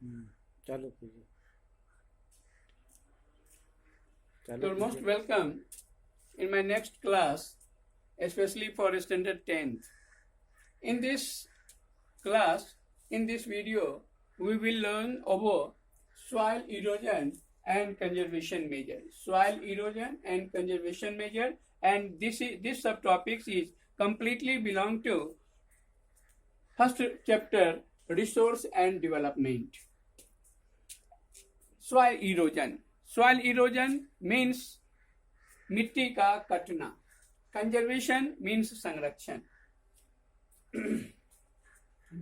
चालू कीजिए You're most welcome in my next class, especially for standard 10th. In this class, in this video, we will learn about soil erosion and conservation measures. Soil erosion and conservation measure, and this subtopic is completely belong to first chapter, resource and development. Soil erosion. Soil erosion means मिट्टी का कटना. Conservation means संरक्षण.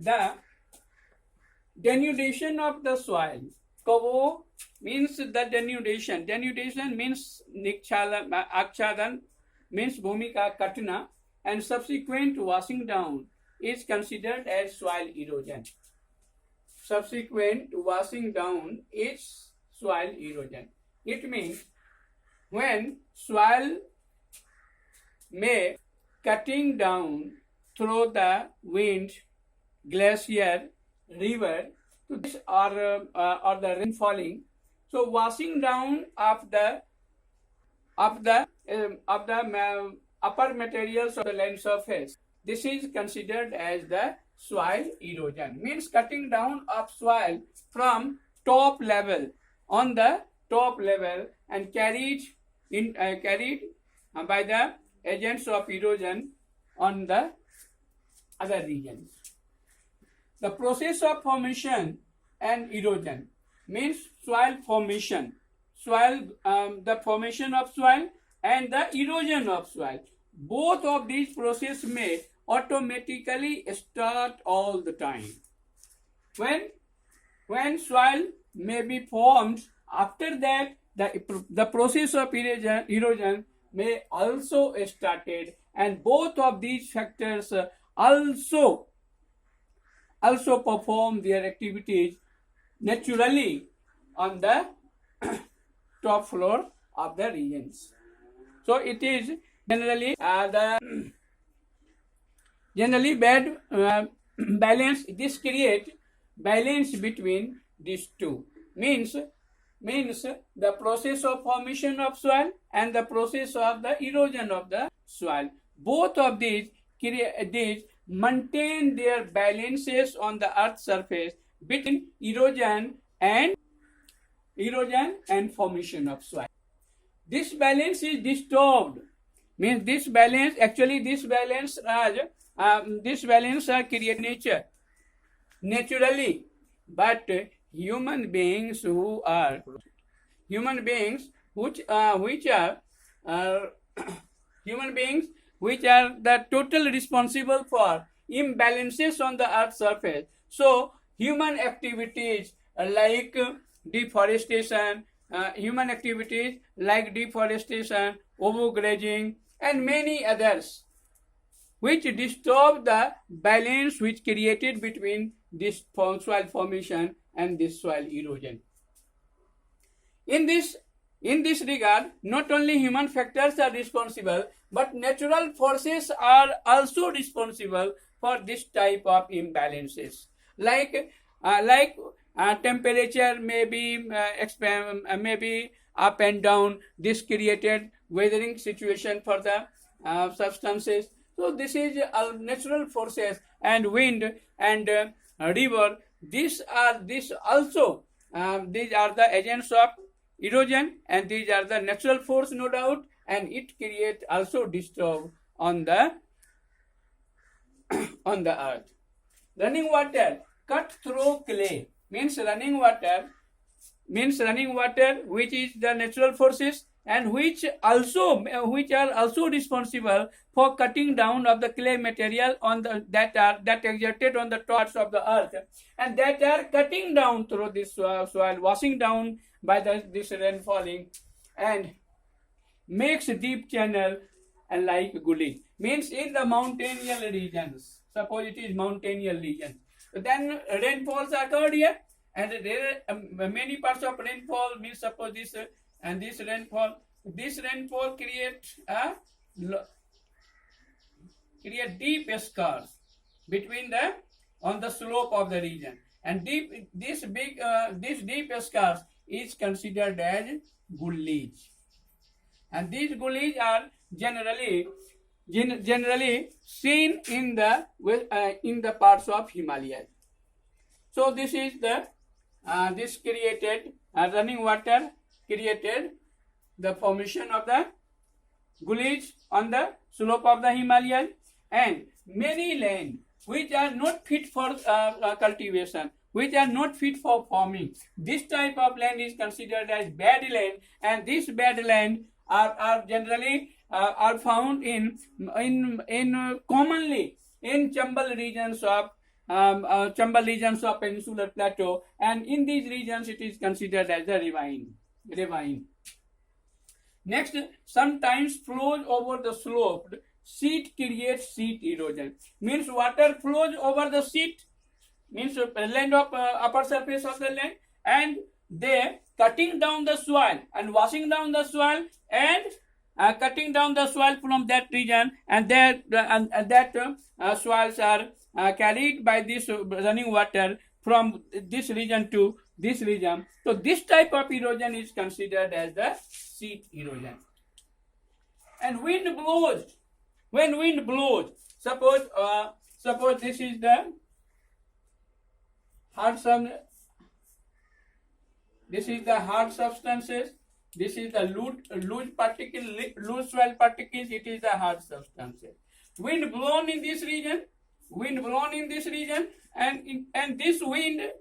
The denudation of the soil. Kavo means the denudation. Denudation means आच्छादन, means भूमि का कटना, and subsequent washing down is considered as soil erosion. Subsequent washing down is soil erosion. It means when soil may cutting down through the wind, glacier, river, or the rain falling, so washing down of the upper materials of the land surface, this is considered as the soil erosion. Means cutting down of soil from top level, on the top level, and carried by the agents of erosion on the other regions. The process of formation and erosion means soil formation, the formation of soil and the erosion of soil. Both of these processes may automatically start all the time. When soil may be formed, after that the process of erosion may also started, and both of these factors also perform their activities naturally on the top floor of the regions. So it is generally generally bad balance. This create balance between these two. Means the process of formation of soil and the process of the erosion of the soil. Both of these maintain their balances on the earth's surface between erosion and formation of soil. This balance is disturbed. Means this balance are created nature naturally, but human beings which are the total responsible for imbalances on the earth's surface. So human activities like deforestation, overgrazing, and many others, which disturb the balance which created between this soil formation and this soil erosion. In this regard, not only human factors are responsible, but natural forces are also responsible for this type of imbalances. Like temperature may be up and down. This created weathering situation for the substances. So this is natural forces, and wind and river. These are the agents of erosion, and these are the natural force, no doubt, and it create also disturb on the earth. Running water cut through clay means running water, which is the natural forces, and which are also responsible for cutting down of the clay material on the that exerted on the tops of the earth, and that are cutting down through this soil, washing down by this rain falling, and makes deep channel and like gully. Means in the mountainous regions, suppose it is mountainous region, then rainfalls occurred here, and there many parts of rainfall, means suppose this and this rainfall create deep scars between on the slope of the region, and this deep scars is considered as gullies, and these gullies are generally seen in the parts of Himalayas. So this is the this created running water created the formation of the gullies on the slope of the Himalayas, and many land which are not fit for cultivation, which are not fit for farming. This type of land is considered as bad land, and this bad land are generally are found in commonly in Chambal regions of peninsular plateau, and in these regions it is considered as a ravine. Next, sometimes flows over the slope. Sheet creates sheet erosion. Means water flows over the sheet, means land of upper surface of the land, and they cutting down the soil and washing down the soil and cutting down the soil from that region, and that soils are carried by this running water from this region to this region. So this type of erosion is considered as the sheet erosion. And wind blows. When wind blows, suppose this is the hard substances. This is the loose soil particles. It is the hard substances. Wind blown in this region, and this wind,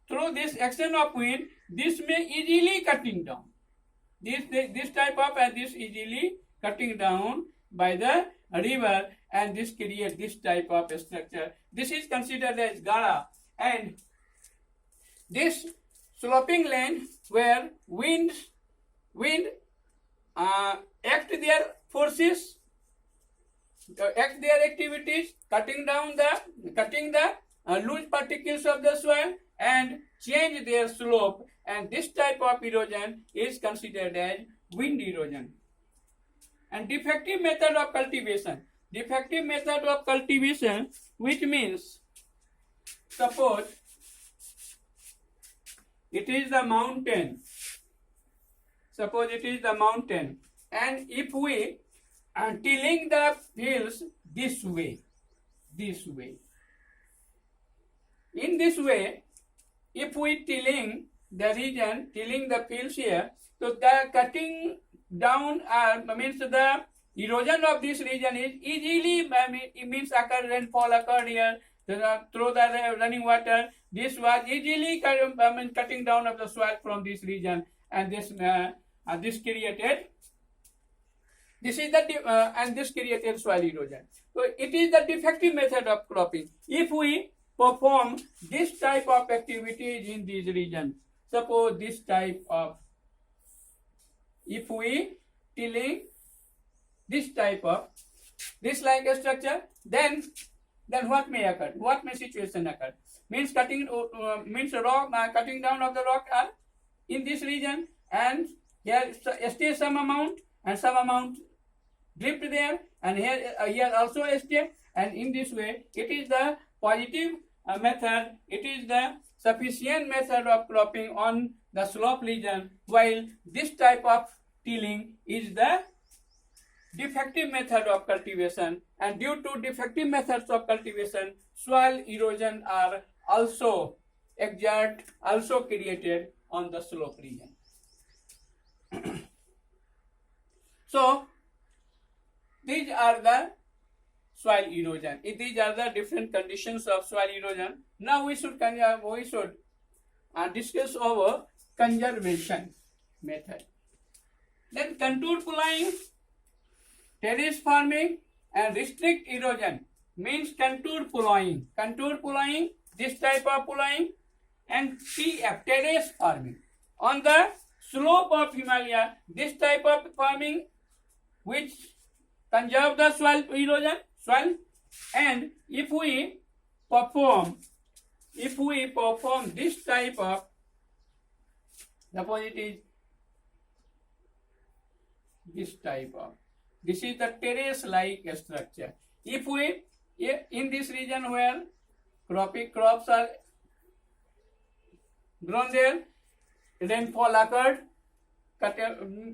through this action of wind, this may easily cutting down. This type of and this easily cutting down by the river, and this create this type of structure. This is considered as gara, and this sloping land where wind act their forces, act their activities, cutting the loose particles of the soil and change their slope, and this type of erosion is considered as wind erosion. And defective method of cultivation, which means, suppose it is the mountain, and if we are tilling the fields this way, in this way, if we tilling the fields here, so the cutting down means the erosion of this region is easily, it means rainfall occurred here through the running water. This was easily cutting down of the soil from this region, and this created soil erosion. So it is the defective method of cropping. If we perform this type of activities in these regions, suppose this type of, if we tilling this type of this like a structure, then what may occur? What may situation occur? Means cutting down of the rock are in this region, and here stay some amount, and some amount drift there, and here also stay, and in this way it is the positive method. It is the sufficient method of cropping on the slope region, while this type of tilling is the defective method of cultivation, and due to defective methods of cultivation, soil erosion are also created on the slope region. So these are the soil erosion. These are the different conditions of soil erosion. Now we should discuss over conservation method. Then contour ploughing, terrace farming, and restrict erosion means contour ploughing, this type of ploughing, and TF, terrace farming. On the slope of Himalaya, this type of farming which conserve the soil erosion, and if we perform this type of, suppose it is this type of, this is the terrace like structure. If we in this region where crops are grown there, rainfall occurred,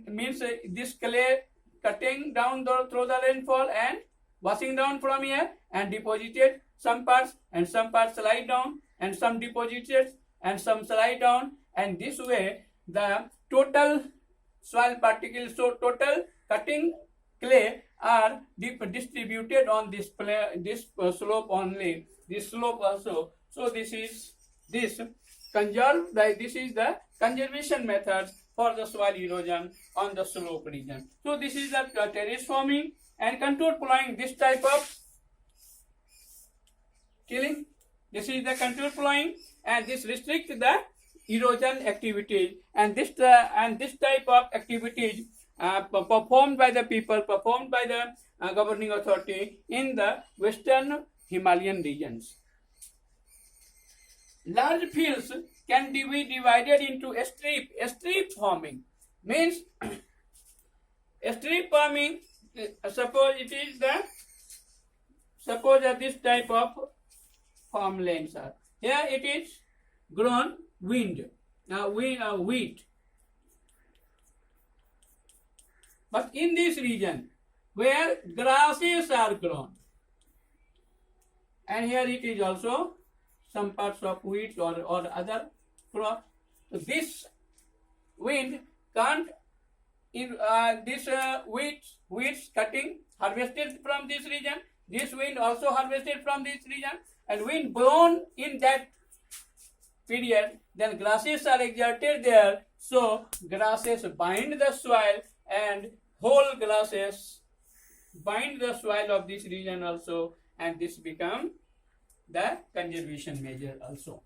means this clay cutting down through the rainfall and washing down from here and deposited some parts, and some parts slide down, and some deposited and some slide down, and this way the total soil particles, so total cutting clay are distributed on this slope only, this slope also. So this is this is the conservation method for the soil erosion on the slope region. So this is the terrace forming and contour plowing, this type of killing. This is the contour plowing, and this restricts the erosion activities, and this type of activities performed by the people, performed by the governing authority in the western Himalayan regions. Large fields can be divided into a strip farming. Means a strip farming, suppose that this type of farmlands are. Here it is grown wheat. But in this region where grasses are grown, and here it is also some parts of wheat or other crop. So this wind can't, this wheat cutting harvested from this region, this wind also harvested from this region, and wind blown in that period, then grasses are exerted there, so grasses bind the soil, and whole grasses bind the soil of this region also, and this become the conservation measure also.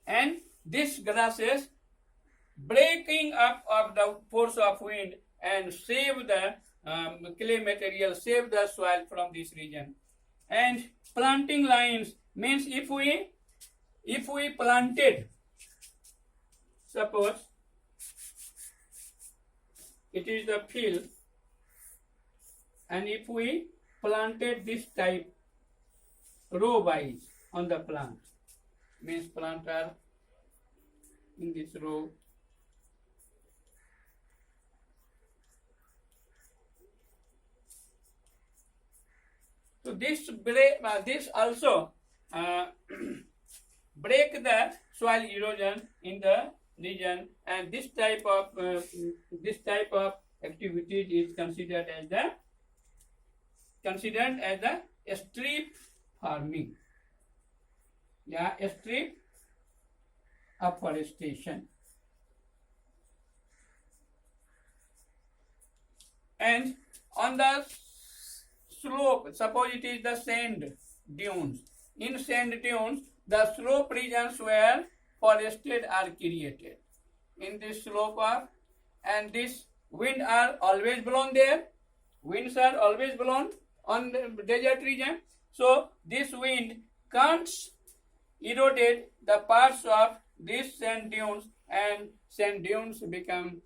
And this grasses breaking up of the force of wind and save the clay material, save the soil from this region. And planting lines means if we planted, suppose it is the field, and if we planted this type row wise on the plant, means plant are in this row, so this also break the soil erosion in the region, and this type of activity is considered as the strip farming, a strip afforestation. And on the slope, suppose it is the sand dunes. In sand dunes, the slope regions where forested are created. In this slope and this wind are always blown there. Winds are always blown on the desert region. So this wind can't erode the parts of these sand dunes, and sand dunes become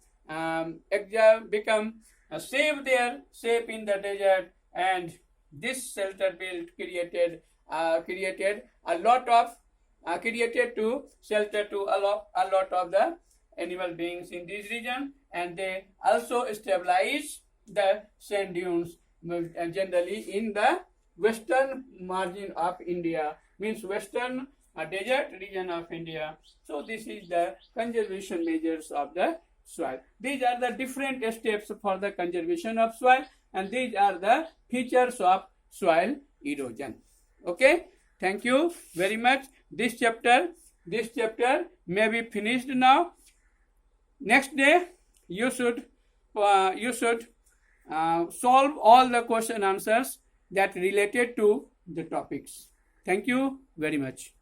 safe there, safe in the desert, and this shelter built created a lot of created to shelter to a lot of the animal beings in this region, and they also stabilize the sand dunes generally in the western margin of India, means western desert region of India. So this is the conservation measures of the soil. These are the different steps for the conservation of soil, and these are the features of soil erosion. Okay, thank you very much. This chapter may be finished now. Next day you should solve all the question answers that related to the topics. Thank you very much.